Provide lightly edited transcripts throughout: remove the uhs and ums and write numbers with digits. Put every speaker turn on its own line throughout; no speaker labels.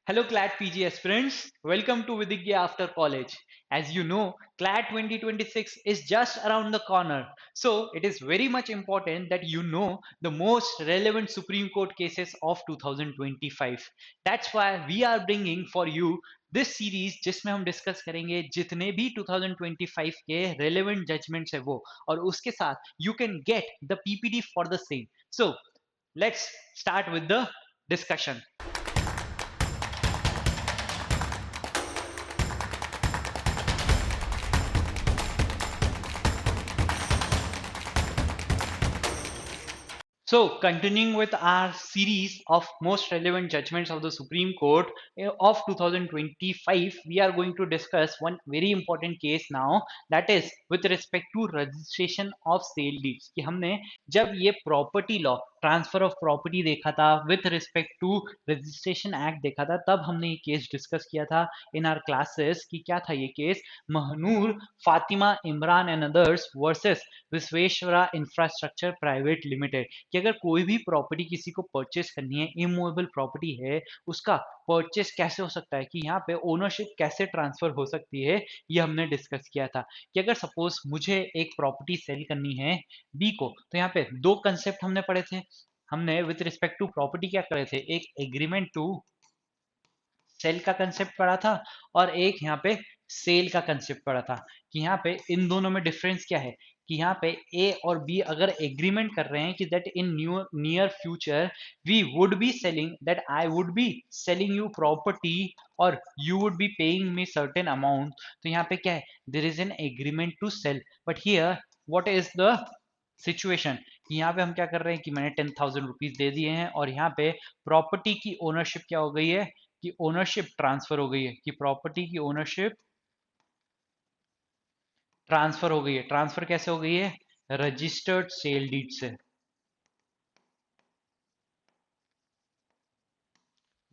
Hello CLAT PG aspirants, welcome to Vidigya After College. As you know, CLAT 2026 is just around the corner. So it is very much important that you know the most relevant Supreme Court cases of 2025. That's why we are bringing for you this series जिसमें हम discuss करेंगे जितने भी 2025 के relevant judgments है वो और उसके साथ you can get the PPT for the same. So let's start with the discussion. So, continuing with our series of most relevant judgments of the Supreme Court of 2025, we are going to discuss one very important case now, that is with respect to registration of sale deeds. कि हमने जब ये property law, transfer of property देखा था with respect to registration act देखा था, तब हमने ये केस डिस्कस किया था इन आर क्लासेस कि क्या था ये case, Mahnoor Fatima Imran and others versus Vishweshwara infrastructure private limited कि अगर कोई भी प्रॉपर्टी किसी को परचेस करनी है, इमूवेबल प्रॉपर्टी है, उसका परचेस कैसे हो सकता है, कि यहाँ पे ओनरशिप कैसे ट्रांसफर हो सकती है, ये हमने डिस्कस किया था कि अगर सपोज मुझे एक प्रॉपर्टी सेल करनी है बी को, तो यहाँ पे दो कंसेप्ट हमने पढ़े थे. हमने विथ रिस्पेक्ट टू प्रॉपर्टी क्या करे थे, एक एग्रीमेंट टू सेल का कंसेप्ट पढ़ा था और एक यहाँ पे सेल का कंसेप्ट पढ़ा था कि यहाँ पे इन दोनों में डिफरेंस क्या है, कि यहाँ पे ए और बी अगर एग्रीमेंट कर रहे हैं कि that in near future we would be selling, that I would be selling you property और you would be paying me certain amount, तो यहाँ पे क्या है, there is an agreement to sell. But here what is the situation, कि यहाँ पे हम क्या कर रहे हैं कि मैंने 10,000 रुपीज दे दिए हैं और यहाँ पे प्रॉपर्टी की ओनरशिप क्या हो गई है, कि ओनरशिप ट्रांसफर हो गई है, कि प्रॉपर्टी की ओनरशिप ट्रांसफर हो गई है. ट्रांसफर कैसे हो गई है, रजिस्टर्ड सेल डीड से.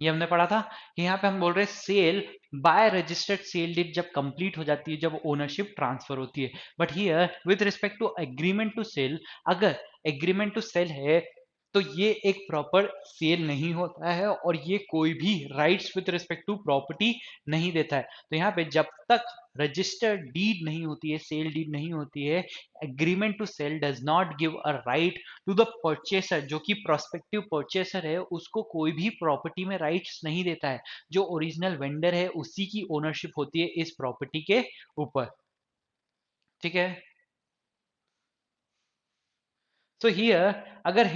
ये हमने पढ़ा था कि यहाँ पे हम बोल रहे हैं sale by registered sale deed जब कंप्लीट हो जाती है, जब ओनरशिप ट्रांसफर होती है. But here with respect to agreement to sale, अगर एग्रीमेंट टू सेल है तो ये एक प्रॉपर सेल नहीं होता है और ये कोई भी rights with respect to property नहीं देता है. तो यहाँ पे जब तक रजिस्टर्ड डीड नहीं होती है, सेल डीड नहीं होती है, agreement to sale does not give a right to the purchaser, जो कि प्रोस्पेक्टिव परचेसर है उसको कोई भी प्रॉपर्टी में राइट्स नहीं देता है. जो ओरिजिनल वेंडर है उसी की ओनरशिप होती है इस प्रॉपर्टी के ऊपर. ठीक है. सो हियर अगर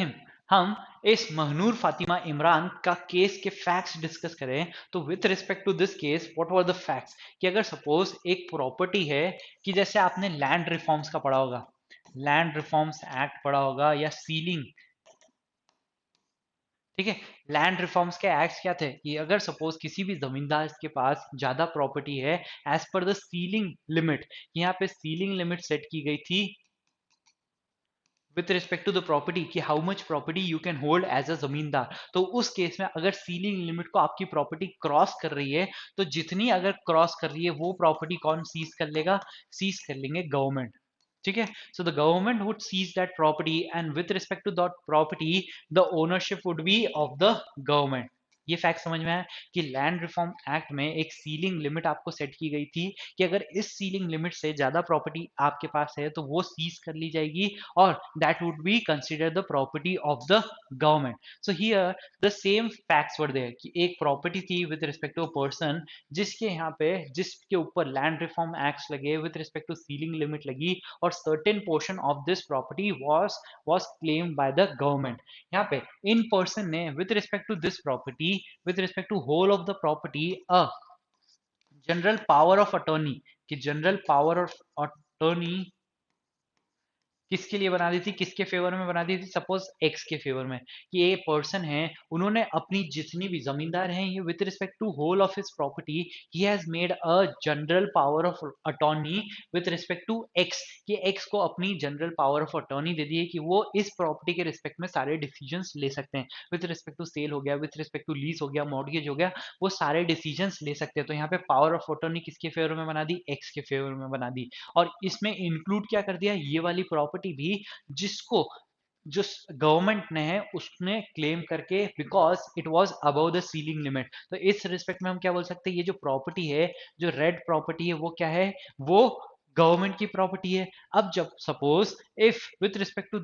हम इस महनूर फातिमा इमरान का केस के फैक्ट्स डिस्कस करें, तो with respect to this case what were the facts, कि अगर सपोज एक प्रॉपर्टी है, कि जैसे आपने लैंड रिफॉर्म्स का पढ़ा होगा, लैंड रिफॉर्म्स एक्ट पढ़ा होगा या सीलिंग. ठीक है. लैंड रिफॉर्म्स के एक्ट क्या थे, कि अगर सपोज किसी भी जमींदार के पास ज्यादा प्रॉपर्टी है, as per the ceiling limit, यहाँ पे सीलिंग लिमिट सेट की गई थी with respect to the property, कि how much property you can hold as a zamindar. तो उस केस में अगर सीलिंग लिमिट को आपकी प्रॉपर्टी क्रॉस कर रही है, तो जितनी अगर क्रॉस कर रही है वो प्रॉपर्टी कौन सीज कर लेगा, सीज कर लेंगे गवर्नमेंट. ठीक है. So the government would seize that property and with respect to that property the ownership would be of the government. ये फैक्ट समझ में आया कि लैंड रिफॉर्म एक्ट में एक सीलिंग लिमिट आपको सेट की गई थी, कि अगर इस सीलिंग लिमिट से ज्यादा प्रॉपर्टी आपके पास है तो वो सीज कर ली जाएगी और that would be consider the property of the government. So here the same facts were there, कि एक प्रॉपर्टी थी with respect to a person, जिसके यहाँ पे जिसके ऊपर लैंड रिफॉर्म एक्ट्स लगे, with respect to ceiling limit लगी और certain portion of this property was claimed by the government. यहाँ पे इन पर्सन ने with respect to this property, with respect to whole of the property, a general power of attorney, कि general power of attorney किसके लिए बना दी थी, किसके फेवर में बना दी थी, सपोज एक्स के फेवर में, कि ये पर्सन है, उन्होंने अपनी जितनी भी जमींदार हैं ये with respect to whole of his property, he has made a general power of attorney with respect to X, कि एक्स को अपनी जनरल पावर ऑफ अटॉर्नी दे दी है कि वो इस प्रॉपर्टी के रिस्पेक्ट में सारे डिसीजंस ले सकते हैं. विद रिस्पेक्ट टू सेल हो गया, विद रिस्पेक्ट टू लीज हो गया, मॉर्गेज हो गया, वो सारे डिसीजंस ले सकते हैं. तो यहाँ पे पावर ऑफ अटॉर्नी किसके फेवर में बना दी, एक्स के फेवर में बना दी. और इसमें इंक्लूड क्या कर दिया, ये वाली प्रॉपर्टी भी जिसको जो गवर्नमेंट ने है उसने क्लेम करके because it was above the ceiling limit. तो इस रिस्पेक्ट में हम क्या बोल सकते हैं, ये जो प्रॉपर्टी है, जो रेड प्रॉपर्टी है, वो क्या है, वो गवर्नमेंट की प्रॉपर्टी है। अब जब suppose if with respect to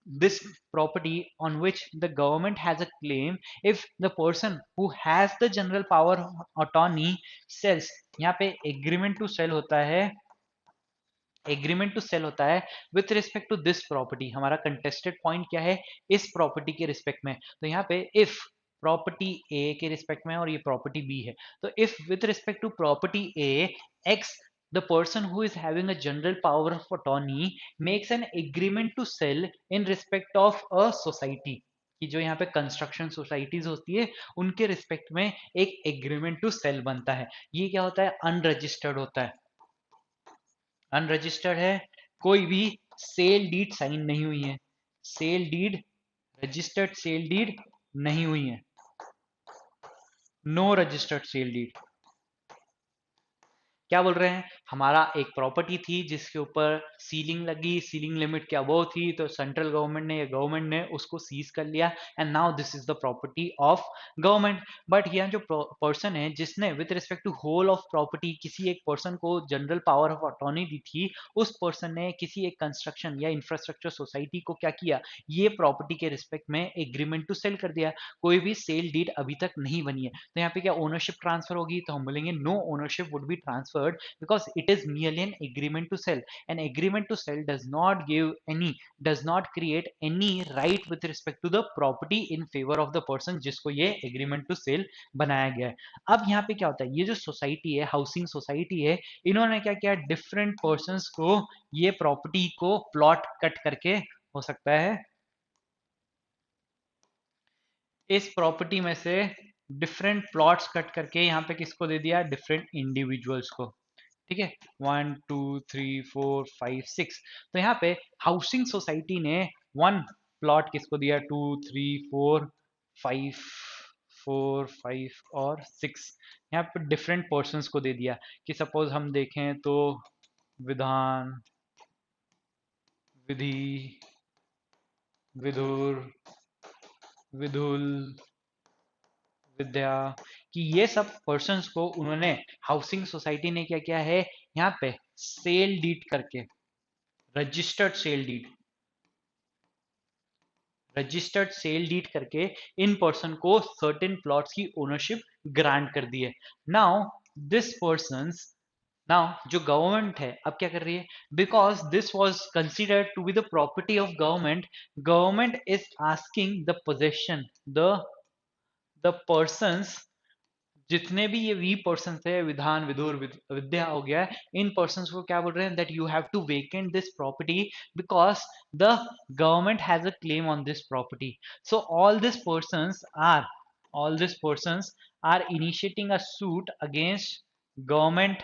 this property on which the government has a claim, if the person who has the general power of attorney sells, यहाँ पे एग्रीमेंट टू सेल होता है, एग्रीमेंट टू सेल होता है with respect to this property. हमारा contested point क्या है, इस प्रॉपर्टी के रिस्पेक्ट में। तो यहाँ पे इफ प्रॉपर्टी ए के रिस्पेक्ट में और ये प्रॉपर्टी बी है, तो if with respect to property A X, the person who is having a general power of attorney makes an agreement to sell in respect of a society, कि जो यहाँ पे कंस्ट्रक्शन सोसाइटीज होती है उनके respect में एक एग्रीमेंट टू सेल बनता है। ये क्या होता है, अनरजिस्टर्ड होता है। अनरजिस्टर्ड है, कोई भी सेल डीड साइन नहीं हुई है, sale deed, registered sale deed नहीं हुई है, नो रजिस्टर्ड सेल डीड। क्या बोल रहे हैं, हमारा एक प्रॉपर्टी थी जिसके ऊपर सीलिंग लगी, सीलिंग लिमिट के अबव थी, तो सेंट्रल गवर्नमेंट ने या गवर्नमेंट ने उसको सीज कर लिया and now this is the property of government. But यहाँ जो पर्सन है जिसने with respect to whole of property किसी एक पर्सन को जनरल पावर ऑफ अटॉर्नी दी थी, उस पर्सन ने किसी एक कंस्ट्रक्शन या इंफ्रास्ट्रक्चर सोसाइटी को क्या किया, ये प्रॉपर्टी के रिस्पेक्ट में एग्रीमेंट टू सेल कर दिया। कोई भी सेल डीड अभी तक नहीं बनी है, तो यहाँ पे क्या ओनरशिप ट्रांसफर होगी, तो हम बोलेंगे no ownership would be transfer because it is merely an agreement to sell. An agreement to sell does not create any right with respect to the property in favor of the person जिसको ये agreement to sell बनाया गया है। अब यहाँ पे क्या होता है, ये जो सोसाइटी है, हाउसिंग सोसाइटी है, इन्होंने क्या किया, डिफरेंट पर्संस को ये प्रॉपर्टी को प्लॉट कट करके, हो सकता है इस प्रॉपर्टी में से डिफरेंट प्लॉट्स कट करके यहाँ पे किसको दे दिया, डिफरेंट इंडिविजुअल्स को। ठीक है, 1 2 3 4 5 6, तो यहाँ पे हाउसिंग सोसाइटी ने वन प्लॉट किसको दिया, 2 3 4 5 4 5 और 6, यहाँ पे डिफरेंट पर्संस को दे दिया। कि सपोज हम देखें तो विधान, विधि, विधुर, विधुल, विद्या, कि ये सब पर्संस को उन्होंने, हाउसिंग सोसाइटी ने क्या किया है, यहाँ पे सेल डीड करके, registered sale deed, registered sale deed करके इन पर्सन को सर्टेन प्लॉट्स की ओनरशिप ग्रांट कर दी है। नाउ दिस पर्सन्स, नाउ जो गवर्नमेंट है अब क्या कर रही है, because this was considered to be the property of government, government is asking the possession, the persons, जितने भी ये वी पर्सन है, विधान, विधुर, विद्या हो गया, इन पर्सन को क्या बोल रहे हैं, that you have to vacant this property because the government has a claim on this property. So all this persons are initiating a suit against government,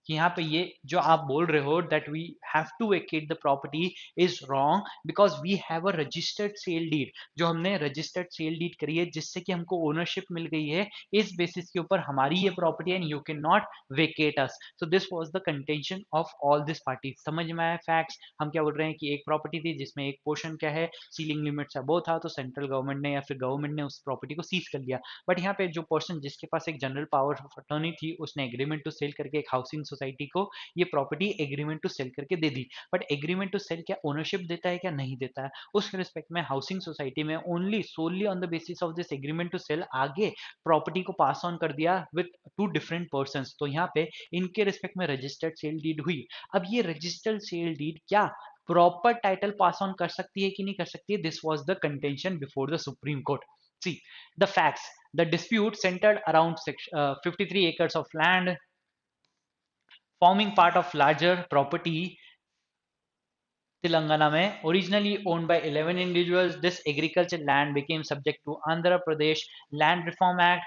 कि यहाँ पे ये जो आप बोल रहे हो that we have to vacate the property is wrong because we have a registered sale deed, जो हमने रजिस्टर्ड सेल डीड करी है जिससे कि हमको ओनरशिप मिल गई है, इस बेसिस के ऊपर हमारी ये प्रॉपर्टी है and you can not vacate us. So this was the contention of all this party. समझ में आया फैक्ट्स, हम क्या बोल रहे हैं कि एक प्रॉपर्टी थी जिसमें एक पोर्शन क्या है, सीलिंग लिमिट से अबव था, तो सेंट्रल गवर्नमेंट ने या फिर गवर्नमेंट ने उस प्रॉपर्टी को सीज कर लिया। बट यहाँ पे जो पर्सन जिसके पास एक जनरल पावर ऑफ अटॉर्नी थी, उसने एग्रीमेंट टू सेल करके एक हाउसिंग सोसाइटी को ये प्रॉपर्टी एग्रीमेंट टू सेल करके दे दी। बट एग्रीमेंट टू सेल क्या ओनरशिप देता है क्या, नहीं देता है। उस रिस्पेक्ट में हाउसिंग सोसाइटी में only solely on the basis of this agreement to sell आगे प्रॉपर्टी को पास ऑन कर दिया विद टू डिफरेंट पर्सन। तो यहाँ पे इनके रिस्पेक्ट में रजिस्टर्ड सेल डीड हुई। अब ये रजिस्टर्ड सेल डीड क्या प्रॉपर टाइटल पास ऑन कर सकती है कि नहीं कर सकती है, this was the contention before the Supreme court. See the facts. The dispute centered around 53 acres of land forming part of larger property Telangana mein, originally owned by 11 individuals. This agricultural land became subject to Andhra Pradesh Land Reform Act,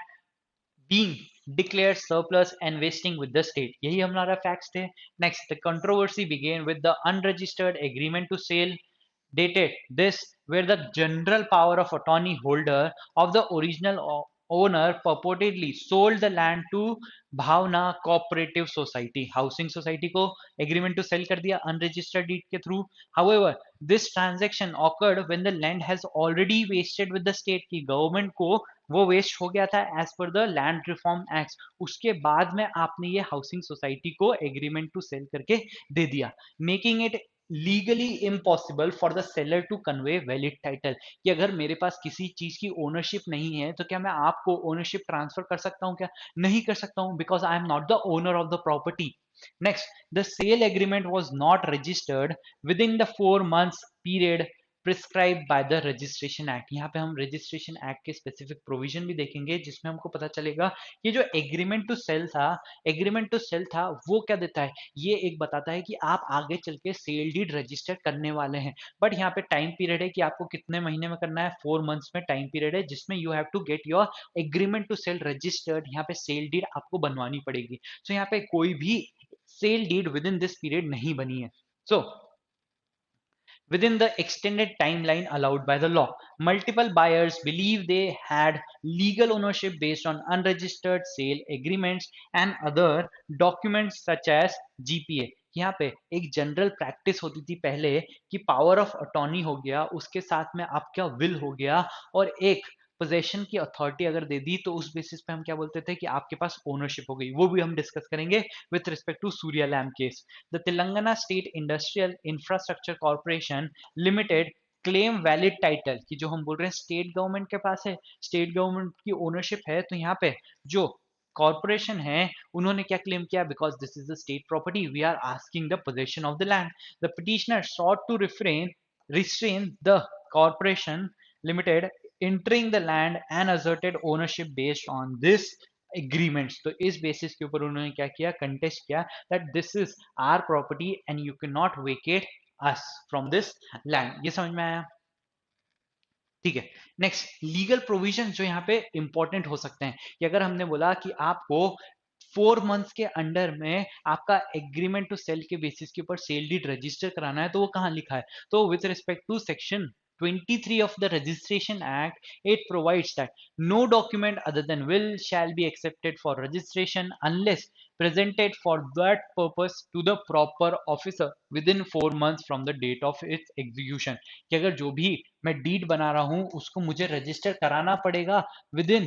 being declared surplus and vesting with the state. यही हमारा facts थे. Next, the controversy began with the unregistered agreement to sale dated this where the general power of attorney holder of the original owner purportedly sold the land to Bhavna cooperative society, housing society को agreement to sale कर दिया unregistered deed के थ्रू. However this transaction occurred when the land has already vested with the state, की government को वो waste हो गया था as per the land reform act. उसके बाद में आपने ये हाउसिंग सोसाइटी को एग्रीमेंट टू सेल करके दे दिया, making it legally impossible for the seller to convey valid title, कि अगर मेरे पास किसी चीज की ओनरशिप नहीं है तो क्या मैं आपको ओनरशिप ट्रांसफर कर सकता हूं? क्या नहीं कर सकता हूं, because I am not the owner of the property. Next, the sale agreement was not registered within the 4 months period prescribe by the registration act. यहाँ पे हम रजिस्ट्रेशन एक्ट के स्पेसिफिक प्रोविजन भी देखेंगे जिसमें हमको पता चलेगा कि जो एग्रीमेंट टू सेल था, एग्रीमेंट टू सेल था वो क्या देता है, ये एक बताता है कि आप आगे चल के सेल डीड रजिस्टर करने वाले हैं. बट यहाँ पे टाइम पीरियड है कि आपको कितने महीने में करना है, 4 months में टाइम पीरियड है जिसमें you have to get your agreement to sale registered. यहाँ पे सेल डीड आपको बनवानी पड़ेगी. सो यहाँ पे कोई भी sale deed within this period नहीं बनी है. सो within the extended timeline allowed by the law. Multiple buyers believe they had legal ownership based on unregistered sale agreements and other documents such as GPA. यहाँ पे एक general practice होती थी पहले कि पावर ऑफ अटॉर्नी हो गया, उसके साथ में आपका विल हो गया और एक पोजेशन की अथॉरिटी अगर दे दी तो उस बेसिस पे हम क्या बोलते थे कि आपके पास ओनरशिप हो गई. वो भी हम डिस्कस करेंगे with respect to Surya Lam case. The Telangana state industrial infrastructure corporation limited claim valid title, कि जो हम बोल रहे हैं स्टेट गवर्नमेंट के पास है, स्टेट गवर्नमेंट की ओनरशिप है, तो यहाँ पे जो कॉर्पोरेशन है उन्होंने क्या क्लेम किया, because this is the state property we are asking the possession of the land. The petitioner sought to restrain the corporation limited entering the land and asserted ownership based on this agreements. तो इस basis के ऊपर उन्होंने क्या किया, contest किया that this is our property and you cannot vacate us from this land. ये समझ में आया? ठीक है. नेक्स्ट, लीगल प्रोविजन जो यहाँ पे इंपॉर्टेंट हो सकते हैं कि अगर हमने बोला कि आपको 4 months के अंडर में आपका एग्रीमेंट टू सेल के बेसिस के ऊपर सेल डीड रजिस्टर कराना है, तो वो कहाँ लिखा है, तो with respect to section 23 of the Registration Act, it provides that no document other than will shall be accepted for registration unless presented for that purpose to the proper officer within 4 months from the date of its execution. कि अगर जो भी मैं deed बना रहा हूं उसको मुझे रजिस्टर कराना पड़ेगा within,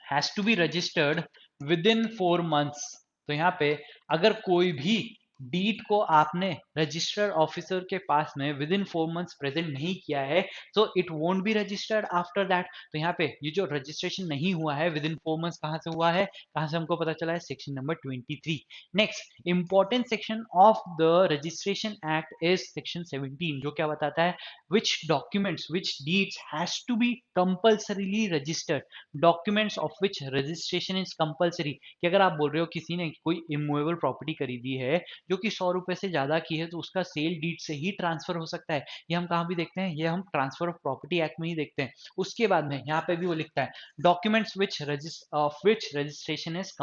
has to be registered within 4 months. तो यहाँ पे अगर कोई भी डीड को आपने रजिस्टर ऑफिसर के पास में विद इन 4 months प्रेजेंट नहीं किया है तो it won't be registered after that. तो यहाँ पे ये जो रजिस्ट्रेशन नहीं हुआ है विद इन 4 months कहाँ से हुआ है, कहाँ से हमको पता चला है, section number 23. Next important section of the registration act is section 17, जो क्या बताता है, which documents, which deeds has to be compulsorily registered. Documents of which registration is compulsory. कि अगर आप बोल रहे हो किसी ने कोई इमूवेबल प्रॉपर्टी खरीदी है जो कि 100 रुपए से ज्यादा की है तो उसका सेल डीड से ही ट्रांसफर हो सकता है. ये हम कहाँ भी देखते हैं, ये हम ट्रांसफर ऑफ प्रॉपर्टी एक्ट में ही देखते हैं. उसके बाद में यहाँ पे भी वो लिखता है documents which registration is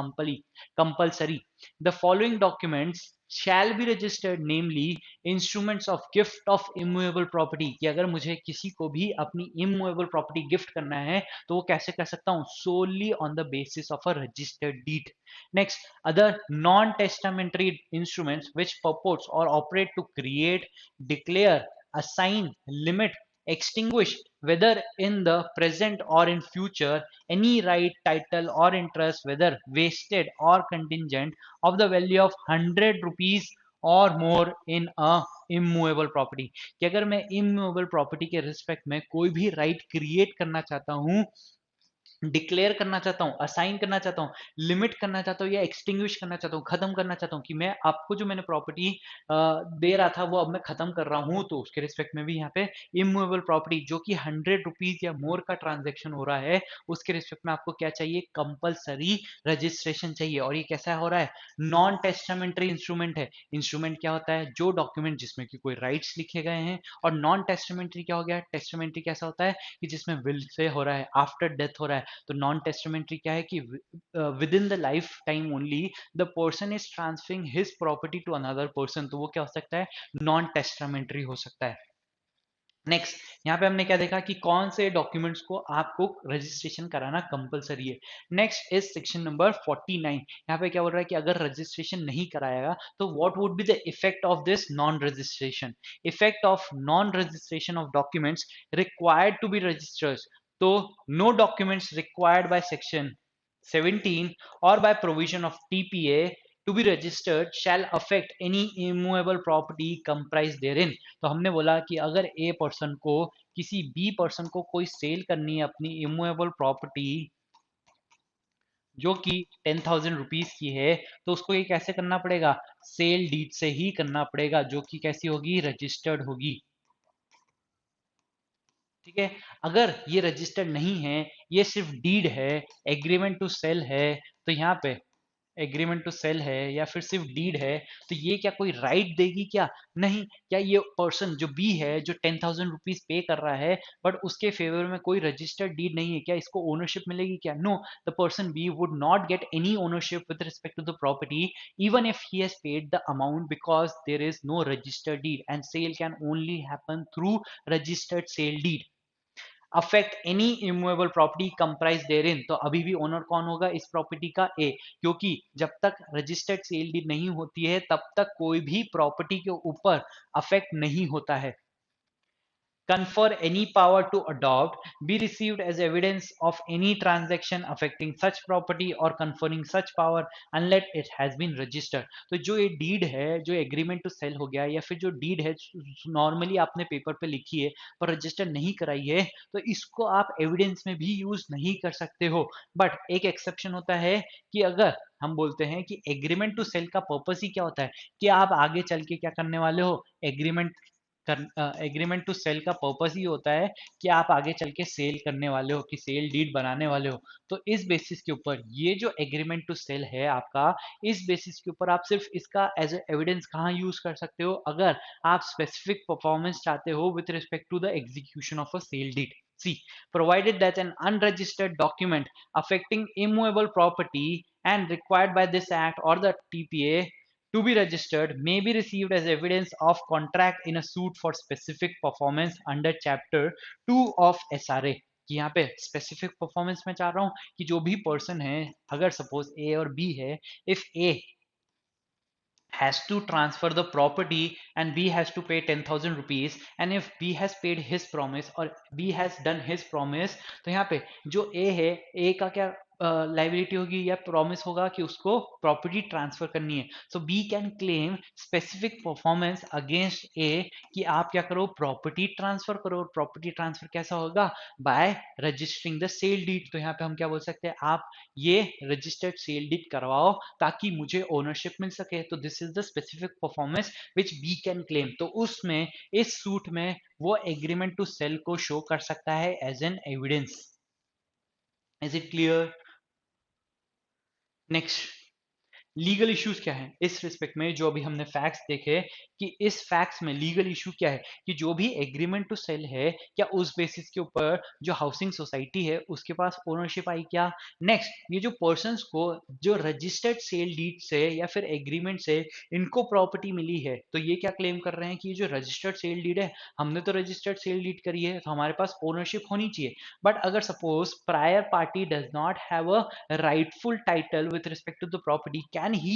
compulsory. The following documents shall be registered, namely instruments of gift of immovable property. कि अगर मुझे किसी को भी अपनी immovable property गिफ्ट करना है तो वो कैसे कर सकता हूँ, solely on the basis of a registered deed. Next, other non-testamentary instruments which purports or operate to create, declare, assign, limit, extinguish, whether in the present or in future, any right, title or interest, whether vested or contingent, of the value of 100 rupees और मोर इन अ immovable property. कि अगर मैं immovable property के respect में कोई भी right create करना चाहता हूं, डिक्लेयर करना चाहता हूं, असाइन करना चाहता हूं, लिमिट करना चाहता हूं या एक्सटिंग्विश करना चाहता हूं, खत्म करना चाहता हूं, कि मैं आपको जो मैंने प्रॉपर्टी दे रहा था वो अब मैं खत्म कर रहा हूं, तो उसके रिस्पेक्ट में भी यहाँ पे इमूवेबल प्रॉपर्टी जो कि 100 रुपीज या मोर का ट्रांजेक्शन हो रहा है उसके रिस्पेक्ट में आपको क्या चाहिए, कंपलसरी रजिस्ट्रेशन चाहिए. और ये कैसा हो रहा है, नॉन टेस्टामेंटरी इंस्ट्रूमेंट है. इंस्ट्रूमेंट क्या होता है, जो डॉक्यूमेंट जिसमें कि कोई राइट्स लिखे गए हैं. और नॉन टेस्टामेंटरी क्या हो गया, टेस्टामेंटरी कैसा होता है कि जिसमें विल से हो रहा है, आफ्टर डेथ हो रहा है. तो नॉन टेस्टामेंटरी क्या है कि within the lifetime only the person is transferring his property to another person, तो वो क्या हो सकता है, नॉन टेस्टामेंटरी हो सकता है. नेक्स्ट यहाँ पे हमने क्या देखा कि कौन से डॉक्यूमेंट्स को आपको रजिस्ट्रेशन कराना कंपलसरी है। Next is section number 49। यहाँ पे क्या बोल रहा है कि अगर रजिस्ट्रेशन नहीं कराएगा तो what would be the effect of this non registration. Effect of non registration of documents required to be registered. तो no documents required by section 17 or by provision of TPA to be registered shall affect any immovable property comprised therein। तो हमने बोला कि अगर a person को किसी B person को कोई सेल करनी है अपनी इमूवेबल प्रॉपर्टी जो कि 10,000 रुपीज की है, तो उसको ये कैसे करना पड़ेगा, सेल डीड से ही करना पड़ेगा, जो कि कैसी होगी, रजिस्टर्ड होगी। ठीक है, अगर ये रजिस्टर्ड नहीं है, ये सिर्फ डीड है, एग्रीमेंट टू सेल है, तो यहाँ पे एग्रीमेंट टू सेल है या फिर सिर्फ डीड है, तो ये क्या कोई राइट देगी क्या, नहीं। क्या ये पर्सन जो बी है जो 10,000 रुपीज पे कर रहा है बट उसके फेवर में कोई रजिस्टर्ड डीड नहीं है, क्या इसको ओनरशिप मिलेगी क्या, no. The person B would not get any ownership with respect to the property even if he has paid the amount because there is no registered deed and sale can only happen through registered sale deed. Affect any immovable property comprise therein, तो अभी भी owner कौन होगा इस property का, ए, क्योंकि जब तक रजिस्टर्ड सेल डीड नहीं होती है तब तक कोई भी प्रॉपर्टी के ऊपर अफेक्ट नहीं होता है। confer any power to adopt be received as evidence of any transaction affecting such property or conferring such power unless it has been registered। तो जो ये डीड है, जो एग्रीमेंट टू सेल हो गया या फिर जो डीड है नॉर्मली आपने पेपर पे लिखी है पर रजिस्टर नहीं कराई है, तो इसको आप एविडेंस में भी यूज नहीं कर सकते हो। बट एक एक्सेप्शन होता है कि अगर हम बोलते हैं कि एग्रीमेंट टू सेल का पर्पस ही क्या होता है कि आप आगे चल के क्या करने वाले हो, एग्रीमेंट एग्रीमेंट टू सेल का पर्पस ही होता है कि आप आगे चल के सेल करने वाले हो, कि सेल डीड बनाने वाले हो। तो इस बेसिस के ऊपर ये जो एग्रीमेंट टू सेल है आपका, इस बेसिस के ऊपर आप सिर्फ इसका एज एविडेंस कहाँ यूज कर सकते हो, अगर आप स्पेसिफिक परफॉर्मेंस चाहते हो with respect to the execution of a sale deed. See, provided that an unregistered document affecting immovable property and required by this act or the TPA to be registered may be received as evidence of contract in a suit for specific performance under chapter 2 of SRA। कि यहाँ पे specific performance में चाह रहा हूँ कि जो भी पर्सन है, अगर सपोज ए और बी है, if A has to transfer the property and B has to pay 10,000 rupees, and if B has paid his promise or B has done his promise, तो यहाँ पे जो A है, A का क्या लाइबिलिटी होगी या प्रॉमिस होगा कि उसको प्रॉपर्टी ट्रांसफर करनी है। So B can claim specific performance against A कि आप क्या करो, प्रॉपर्टी ट्रांसफर करो। प्रॉपर्टी ट्रांसफर कैसा होगा, by registering the sale deed. तो यहाँ पे हम क्या बोल सकते हैं, आप ये रजिस्टर्ड सेल डीड करवाओ ताकि मुझे ओनरशिप मिल सके। तो this is the specific performance which B can claim. तो उसमें इस सूट में वो एग्रीमेंट टू सेल को शो कर सकता है as an evidence. Is it clear? Next, legal issues क्या है इस रिस्पेक्ट में, जो अभी हमने फैक्ट्स देखे कि इस फैक्ट्स में लीगल इशू क्या है कि जो भी एग्रीमेंट टू सेल है, क्या उस बेसिस के ऊपर जो हाउसिंग सोसाइटी है उसके पास ओनरशिप आई क्या। नेक्स्ट, ये जो पर्संस को जो रजिस्टर्ड सेल डीड से या फिर एग्रीमेंट से इनको प्रॉपर्टी मिली है, तो ये क्या क्लेम कर रहे हैं कि ये जो रजिस्टर्ड सेल डीड है, हमने तो रजिस्टर्ड सेल डीड करी है तो हमारे पास ओनरशिप होनी चाहिए। बट अगर suppose prior party does not have a rightful title with respect to the property, can he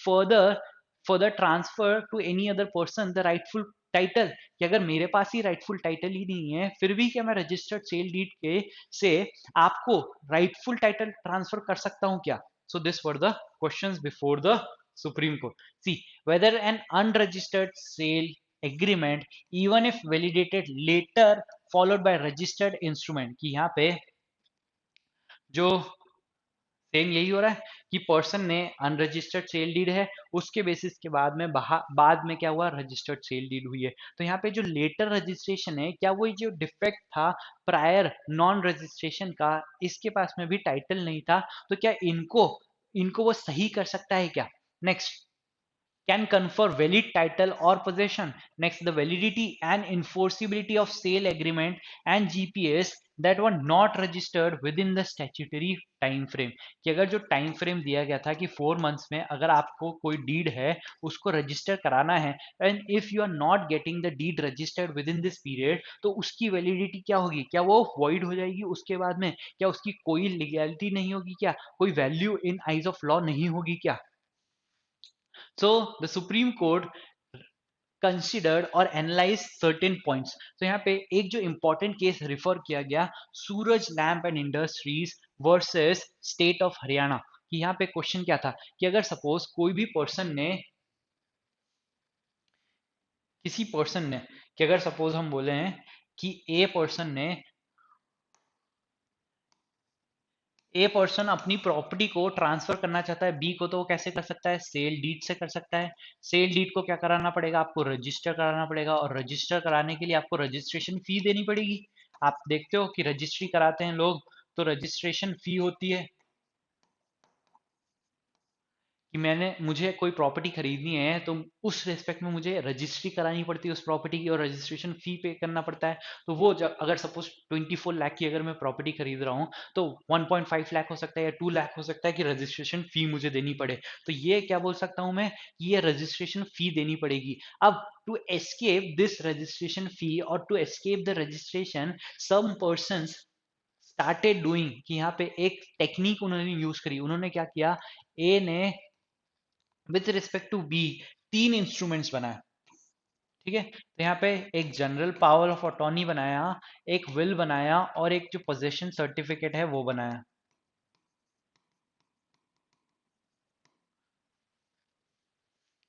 further transfer to any other person the rightful title, कि अगर मेरे पास ही राइटफुल टाइटल ही नहीं है फिर भी क्या मैं रजिस्टर्ड सेल डीड के से आपको राइटफुल टाइटल ट्रांसफर कर सकता हूं क्या। So this were the questions before the Supreme Court. See, whether an unregistered sale agreement even if validated later followed by registered instrument, कि यहाँ पे जो सेम यही हो रहा है कि पर्सन ने अनरजिस्टर्ड सेल डीड है, उसके बेसिस के बाद में बाद में क्या हुआ, रजिस्टर्ड सेल डीड हुई है। तो यहाँ पे जो लेटर रजिस्ट्रेशन है, क्या वो जो डिफेक्ट था प्रायर नॉन रजिस्ट्रेशन का, इसके पास में भी टाइटल नहीं था, तो क्या इनको इनको वो सही कर सकता है क्या। Next, can confer valid title or possession. Next, the validity and enforceability of sale agreement and GPS that were not registered within the statutory time frame. कि अगर जो टाइम फ्रेम दिया गया था कि 4 मंथ्स में अगर आपको कोई डीड है उसको रजिस्टर कराना है, and if you are not getting the deed registered within this period, तो उसकी वैलिडिटी क्या होगी? क्या वो वॉइड हो जाएगी उसके बाद में? क्या उसकी कोई लीगैलिटी नहीं होगी? क्या कोई value in eyes of law नहीं होगी क्या? So the Supreme Court considered or analyzed certain points. तो यहाँ पे एक जो important केस रिफर किया गया, Suraj lamp and industries versus state of Haryana, कि यहाँ पे क्वेश्चन क्या था कि अगर सपोज कोई भी पर्सन ने, किसी पर्सन ने, कि अगर सपोज हम बोले हैं कि ए पर्सन अपनी प्रॉपर्टी को ट्रांसफर करना चाहता है बी को, तो वो कैसे कर सकता है? सेल डीड से कर सकता है। सेल डीड को क्या कराना पड़ेगा? आपको रजिस्टर कराना पड़ेगा, और रजिस्टर कराने के लिए आपको रजिस्ट्रेशन फी देनी पड़ेगी। आप देखते हो कि रजिस्ट्री कराते हैं लोग, तो रजिस्ट्रेशन फी होती है कि मुझे कोई प्रॉपर्टी खरीदनी है तो उस रिस्पेक्ट में मुझे रजिस्ट्री करानी पड़ती है उस प्रॉपर्टी की, और रजिस्ट्रेशन फी पे करना पड़ता है। तो वो जब अगर सपोज 24 लाख की अगर मैं प्रॉपर्टी खरीद रहा हूँ, तो 1.5 लाख हो सकता है या 2 लाख हो सकता है कि रजिस्ट्रेशन फी मुझे देनी पड़े। तो ये क्या बोल सकता हूँ मैं कि ये रजिस्ट्रेशन फी देनी पड़ेगी। अब to escape this registration fee और to escape the registration, some person started doing, कि यहाँ पे एक टेक्निक उन्होंने यूज करी। उन्होंने क्या किया? ए ने with respect to B 3 instruments बनाए। ठीक है, तो यहाँ पे एक जनरल पावर ऑफ अटॉर्नी बनाया, एक विल बनाया, और एक जो पोजेशन सर्टिफिकेट है वो बनाया।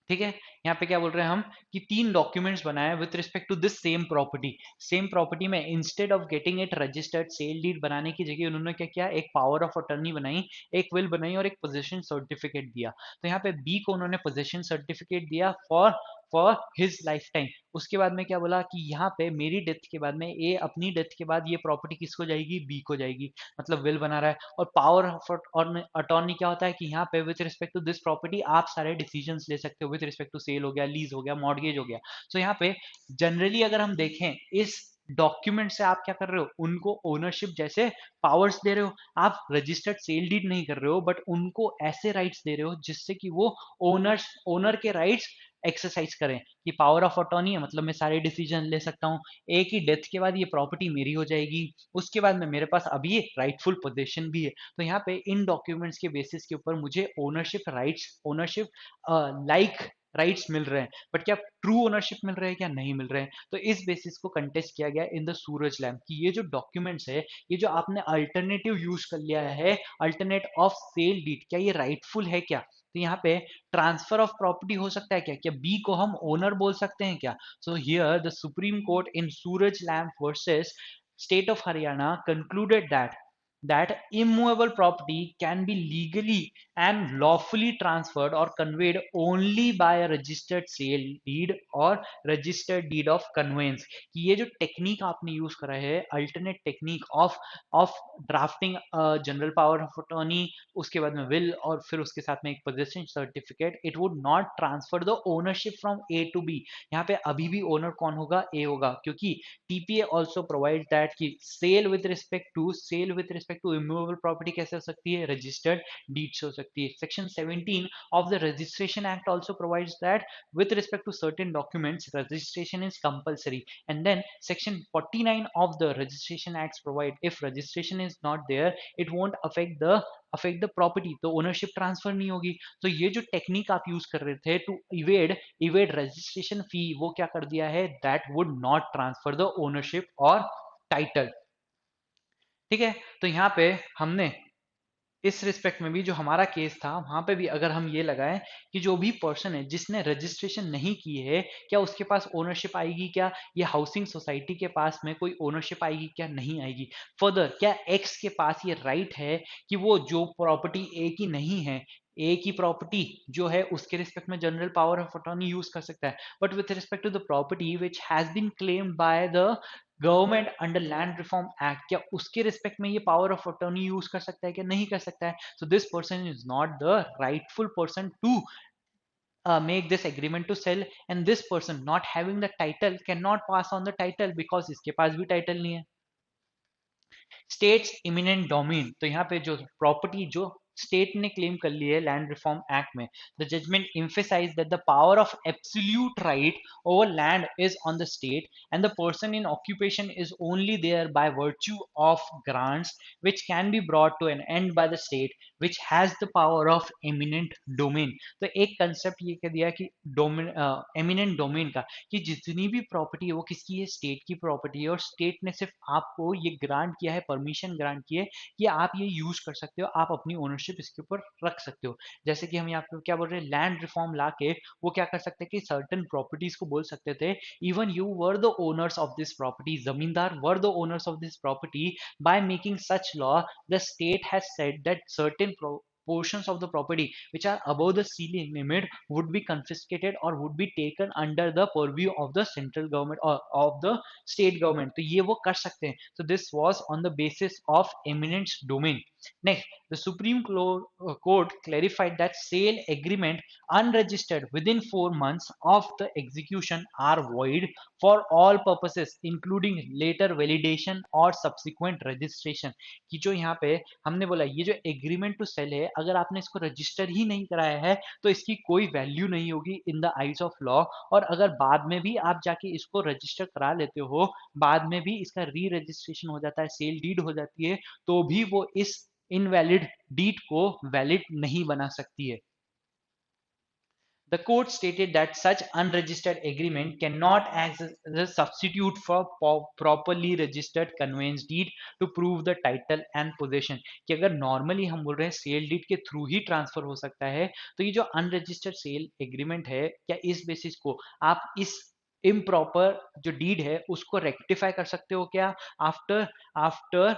ठीक है, यहाँ पे क्या बोल रहे हैं हम कि 3 डॉक्यूमेंट्स बनाए with respect to this same property में, instead of getting it registered sale deed बनाने की जगह उन्होंने क्या किया? एक पावर ऑफ अटर्नी बनाई, एक विल बनाई, और एक पोजीशन सर्टिफिकेट दिया। तो यहाँ पे बी को उन्होंने पोजीशन सर्टिफिकेट दिया for for his life time. उसके बाद में क्या बोला कि यहाँ पे मेरी डेथ के बाद में, ए अपनी डेथ के बाद ये प्रॉपर्टी किसको जाएगी? बी को जाएगी। मतलब विल बना रहा है। और पावर ऑफ अटॉर्नी क्या होता है कि यहाँ पे with respect to this property आप सारे डिसीजंस ले सकते हो, विथ रिस्पेक्ट टू सेल हो गया, लीज हो गया, मॉर्गेज हो गया। सो यहाँ पे जनरली अगर हम देखें इस डॉक्यूमेंट से आप क्या कर रहे हो? उनको ओनरशिप जैसे पावर्स दे रहे हो। आप रजिस्टर्ड सेल डीड नहीं कर रहे हो, बट उनको ऐसे राइट्स दे रहे हो जिससे कि वो ओनर के राइट्स एक्सरसाइज करें। कि पावर ऑफ अटॉर्नी है मतलब मैं सारे डिसीजन ले सकता हूँ, एक ही डेथ के बाद ये प्रॉपर्टी मेरी हो जाएगी, उसके बाद में मेरे पास अभी राइटफुल पोजीशन भी है। तो यहाँ पे इन डॉक्यूमेंट्स के बेसिस के ऊपर मुझे ownership rights, ownership like rights मिल रहे हैं, बट क्या ट्रू ओनरशिप मिल रहे हैं? क्या नहीं मिल रहे हैं? तो इस बेसिस को कंटेस्ट किया गया इन द सूरज लैम्प कि ये जो डॉक्यूमेंट्स है, ये जो आपने अल्टरनेटिव यूज कर लिया है, अल्टरनेट ऑफ सेल डीड, क्या ये राइटफुल है क्या? तो यहाँ पे ट्रांसफर ऑफ प्रॉपर्टी हो सकता है क्या? क्या बी को हम ओनर बोल सकते हैं क्या? सो here the Supreme court in Suraj lamp versus state of Haryana concluded that immovable property can be legally and lawfully transferred or conveyed only by a registered sale deed or registered deed of conveyance। कि ये जो technique आपने use करा है, alternate technique of drafting general power of attorney, उसके बाद में will, और फिर उसके साथ में एक possession certificate, it would not transfer the ownership from A to B. यहाँ पे अभी भी ओनर कौन होगा? ए होगा, क्योंकि टीपीए ऑल्सो प्रोवाइड दैट कि sale with respect to immovable property कैसे हो सकती है? रजिस्टर्ड डीड से हो सकती है। Section 17 of the registration act also provides that with respect to certain documents registration is compulsory, and then section 49 of the registration acts provide if registration is not there it won't affect the property, तो ownership transfer नहीं होगी। तो ये जो technique आप use कर रहे थे टू इवेड रजिस्ट्रेशन फी, वो क्या कर दिया है? That would not transfer the ownership और टाइटल। ठीक है, तो यहाँ पे हमने इस रिस्पेक्ट में भी जो हमारा केस था वहां पे भी अगर हम ये लगाएं कि जो भी पर्सन है जिसने रजिस्ट्रेशन नहीं की है, क्या उसके पास ओनरशिप आएगी? क्या ये हाउसिंग सोसाइटी के पास में कोई ओनरशिप आएगी? क्या नहीं आएगी? फर्दर, क्या एक्स के पास ये राइट है कि वो जो प्रॉपर्टी ए की नहीं है, ए की प्रॉपर्टी जो है उसके रिस्पेक्ट में general power of attorney use कर सकता है, but with respect to the property which has been claimed by the government under land reform act, क्या उसके रिस्पेक्ट में ये पावर ऑफ अटॉर्नी यूज कर सकता है? क्या नहीं कर सकता है? So this person is not the rightful person to make this agreement to sell, and this person not having the title cannot pass on the title because इसके पास भी title नहीं है. स्टेट्स इमिनेंट डोमेन, तो यहाँ पे जो property जो state ने क्लेम कर ली है लैंड रिफॉर्म एक्ट में, the judgment emphasized that the power of absolute right over land is on the state and the person in occupation is only there by virtue of grants which can be brought to an end by the state which has the power of eminent domain. तो एक concept ये कह दिया कि domain eminent domain का, कि जितनी भी प्रॉपर्टी है वो किसकी है, स्टेट की प्रॉपर्टी है, और स्टेट ने सिर्फ आपको ये ग्रांट किया है, परमिशन ग्रांट की है कि आप ये यूज कर सकते हो, आप अपनी ओनरशिप इसके ऊपर रख सकते हो. जैसे कि हम यहाँ पे क्या बोल रहे हैं, लैंड रिफॉर्म ला के वो क्या कर सकते हैं कि सर्टन प्रॉपर्टीज को बोल सकते थे even you were the owners of this property, zamindar were the owners of this property. By making such law the state has said that certain portions of the property which are above the ceiling limit would be confiscated or would be taken under the purview of the central government or of the state government. तो ये वो कर सकते हैं. So this was on the basis of eminent domain. Next, the Supreme Court clarified that sale agreement unregistered within 4 months of the execution are void for all purposes including later validation or subsequent registration. कि जो यहाँ पे हमने बोला ये जो agreement to sale है, अगर आपने इसको रजिस्टर ही नहीं कराया है तो इसकी कोई वैल्यू नहीं होगी in the eyes of law, और अगर बाद में भी आप जाके इसको रजिस्टर करा लेते हो, बाद में भी इसका री रजिस्ट्रेशन हो जाता है, सेल डीड हो जाती है, तो भी वो इस इनवैलिड डीड को वैलिड नहीं बना सकती है. The court stated that such unregistered agreement cannot act as a substitute for properly registered conveyance deed to prove the title and possession. कि अगर नॉर्मली हम बोल रहे हैं सेल डीड के थ्रू ही ट्रांसफर हो सकता है, तो ये जो अनरजिस्टर्ड सेल एग्रीमेंट है, क्या इस बेसिस को आप इस इम्प्रॉपर जो डीड है उसको रेक्टिफाई कर सकते हो क्या, आफ्टर आफ्टर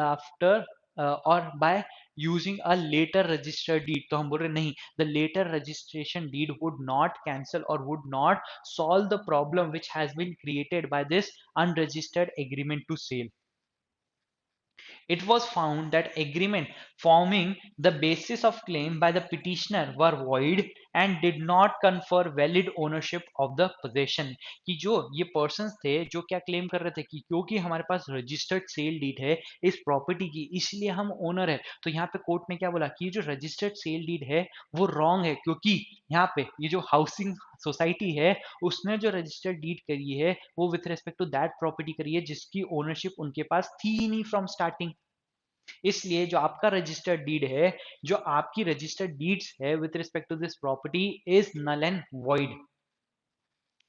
आफ्टर और by using a later registered deed? तो हम बोल रहे नहीं, the later registration deed would not cancel or would not solve the problem which has been created by this unregistered agreement to sale. It was found that agreement forming the basis of claim by the petitioner were void and did not confer valid ownership of the possession. कि जो ये persons थे जो क्या claim कर रहे थे कि क्योंकि हमारे पास registered sale deed है इस property की, इसलिए हम owner है. तो यहाँ पे कोर्ट ने क्या बोला कि ये जो registered sale deed है वो wrong है, क्योंकि यहाँ पे ये जो हाउसिंग सोसाइटी है उसने जो रजिस्टर्ड डीड करी है वो with respect to that property करी है जिसकी ओनरशिप उनके पास थी ही नहीं फ्रॉम स्टार्टिंग. इसलिए जो आपका रजिस्टर्ड डीड है, जो आपकी रजिस्टर्ड डीड्स है with respect to this property is null and void.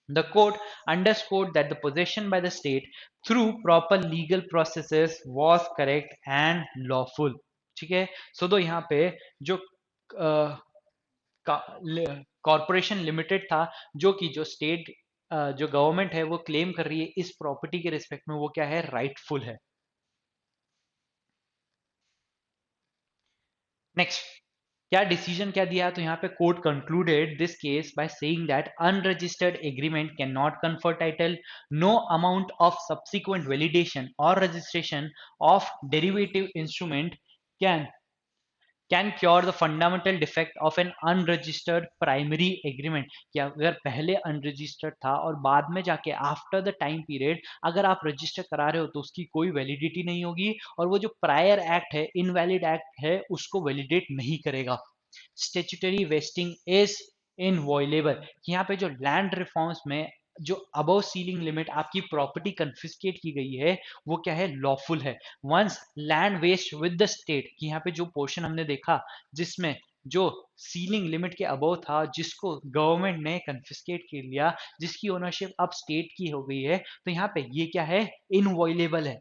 The court underscored that the possession by the state through proper legal processes was correct and lawful. ठीक है, सो तो यहाँ पे जो कॉरपोरेशन लिमिटेड था, जो कि जो स्टेट जो गवर्नमेंट है वो क्लेम कर रही है इस प्रॉपर्टी के रिस्पेक्ट में, वो क्या है, राइटफुल है. नेक्स्ट, क्या डिसीजन क्या दिया, तो यहाँ पे court concluded this case by saying that unregistered agreement can not confer title, no amount of subsequent validation और registration of derivative instrument can cure the fundamental defect of an unregistered primary agreement. कि अगर पहले unregistered था और बाद में जाके after the time period अगर आप रजिस्टर करा रहे हो तो उसकी कोई वैलिडिटी नहीं होगी, और वो जो प्रायर एक्ट है, इनवैलिड एक्ट है, उसको वैलिडेट नहीं करेगा. Statutory vesting is inviolable. यहाँ पे जो लैंड रिफॉर्म्स में जो अबव सीलिंग लिमिट आपकी प्रॉपर्टी कन्फिस्केट की गई है वो क्या है, लॉफुल है. Once land vest with the state, कि यहाँ पे जो पोर्शन हमने देखा जिसमें जो सीलिंग लिमिट के अबव था जिसको गवर्नमेंट ने कन्फिस्केट कर लिया, जिसकी ओनरशिप अब स्टेट की हो गई है, तो यहाँ पे ये क्या है, इनवॉयलेबल है.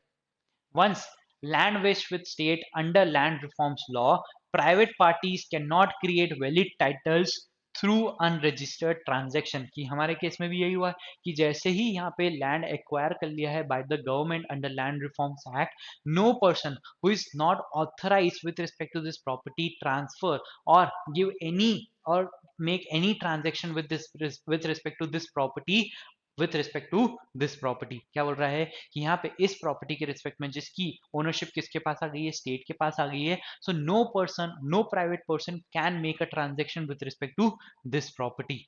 Once land waste with state under land reforms law, private parties cannot create valid titles through unregistered transaction. की हमारे केस में भी यही हुआ कि जैसे ही यहाँ पे लैंड एक्वायर कर लिया है by the government under land reforms act, no person who is not authorise with respect to this property transfer और गिव एनी और make any transaction with this with respect to this property with respect to this property. क्या बोल रहा है कि यहाँ पे इस प्रॉपर्टी के रिस्पेक्ट में जिसकी ओनरशिप किसके पास आ गई है, स्टेट के पास आ गई है, so no person, no private person can make a transaction with respect to this property.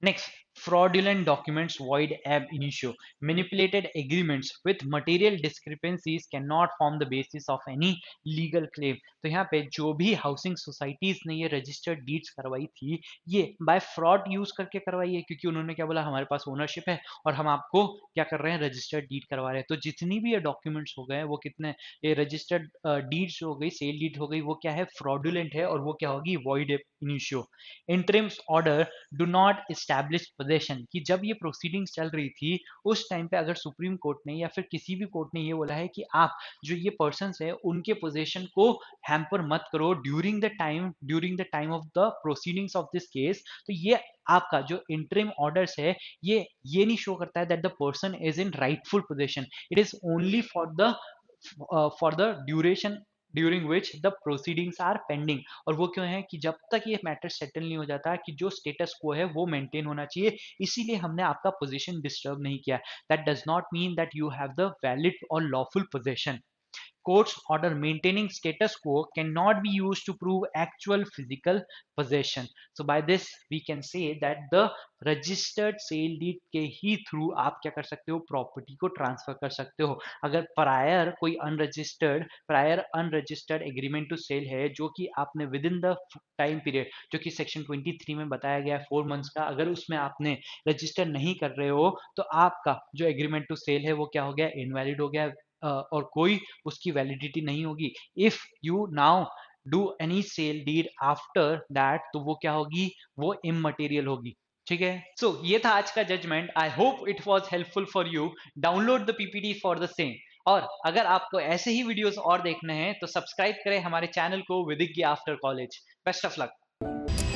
Next, fraudulent documents void ab initio. Manipulated agreements with material discrepancies cannot form the basis of any legal claim. तो यहाँ पे जो भी housing societies ने ये registered deeds करवाई थी, ये बाय फ्रॉड यूज करके करवाई है, क्योंकि उन्होंने क्या बोला, हमारे पास ओनरशिप है और हम आपको क्या कर रहे हैं, रजिस्टर्ड डीड करवा रहे हैं। तो जितनी भी ये डॉक्यूमेंट्स हो गए वो कितने, ये रजिस्टर्ड डीड्स हो गई, सेल डीड हो गई, वो क्या है, फ्रॉडुलेंट है और वो क्या होगी, void ab initio. Interims order do not establish possession, कि जब ये प्रोसीडिंग्स चल रही थी उस टाइम पे अगर सुप्रीम कोर्ट ने या फिर किसी भी कोर्ट ने ये बोला है कि आप जो ये पर्सन है उनके पोजेशन को हैम्पर मत करो during the time of the proceedings of this case, तो ये आपका जो इंटरिम ऑर्डर्स है ये नहीं शो करता है that the person is in rightful possession. It is only for the duration during which the proceedings are pending. और वो क्यों है कि जब तक ये मैटर सेटल नहीं हो जाता कि जो स्टेटस को है वो मेंटेन होना चाहिए, इसीलिए हमने आपका पोजीशन डिस्टर्ब नहीं किया। That does not mean that you have the valid और lawful position. Court's order maintaining status quo cannot be used to prove actual physical possession. So by this we can say that the registered sale deed के ही through आप क्या कर सकते हो, property को transfer कर सकते हो। अगर prior unregistered agreement to sale है जो कि आपने within the time period जो कि सेक्शन 23 में बताया गया है 4 मंथ्स का, अगर उसमें आपने रजिस्टर नहीं कर रहे हो तो आपका जो एग्रीमेंट टू सेल है वो क्या हो गया, इनवैलिड हो गया, और कोई उसकी वैलिडिटी नहीं होगी। If you now do any sale deed after that तो वो क्या होगी, वो इममटेरियल होगी। ठीक है, सो ये था आज का judgement. I hope it was helpful for you. Download the PPT for the same. और अगर आपको ऐसे ही वीडियोस और देखने हैं तो सब्सक्राइब करें हमारे चैनल को विदिज्ञ after college. Best of luck.